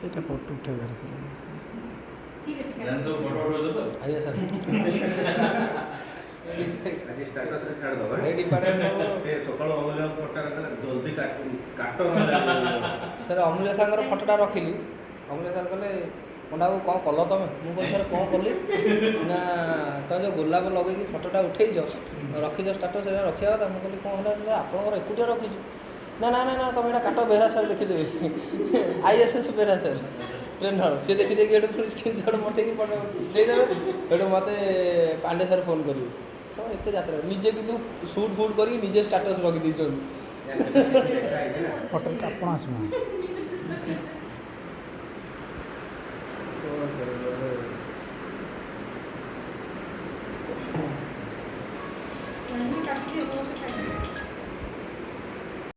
এটা ফটো উঠেবার ঠিক আছে ডান্স ফটো উঠাউছ তো ଆଜ୍ଞା ସାର୍ ଆଜି ଷ୍ଟାଟସରେ ଛାଡ଼ିଦେବା ଏଇ ଡିପାର୍ଟମେଣ୍ଟ ସେ ସକାଳୁ ଅମୂଲ୍ୟ ଫଟୋଟା ଜଲ୍ଦି କାଟ ସାର୍ ଅମୂଲ୍ୟ ସାର୍ଙ୍କର ଫଟୋଟା ରଖିଲି। ଅମୂଲ୍ୟ ସାର୍ କହିଲେ ପଣ୍ଡା ବାବୁ କ'ଣ କଲ ତମେ? ମୁଁ କହିଲି ସାର୍ କ'ଣ କଲି ନା ତମେ ଯେଉଁ ଗୋଲାପ ଲଗେଇକି ଫଟୋଟା ଉଠେଇଛ ରଖିଛ ଷ୍ଟାଟସ୍ ସେଇଟା ରଖିବା କଥା। ମୁଁ କହିଲି କ'ଣ ହେଲା ଆପଣଙ୍କର ଏକୁଟିଆ ରଖିଛୁ? ନା ନା ନା ନା ତମେ ଏଇଟା କାଟ ବେହେରା ସାର୍ ଦେଖିଦେବେ ISS ବେହେରା ସାର୍ ଟ୍ରେନର ସିଏ ଦେଖିଦେଇକି ଏଠୁ ପୁଣି ସ୍କ୍ରିନ୍ସଟ୍ ପଠେଇକି ଫଟୋ ଦେଇଦେବେ। ସେଠୁ ମୋତେ ପାଣ୍ଡେ ସାର୍ ଫୋନ୍ କରିବେ ତ ଏତେ ଯାତ୍ରା ନିଜେ କିନ୍ତୁ ସୁଟ୍ ଫୁଟ୍ କରିକି ନିଜେ ଷ୍ଟାଟସ୍ ରଖିଦେଇଛନ୍ତି। ଫଟୋ ଆପଣ ଆସୁନା କାହିଁକି କାଟିକି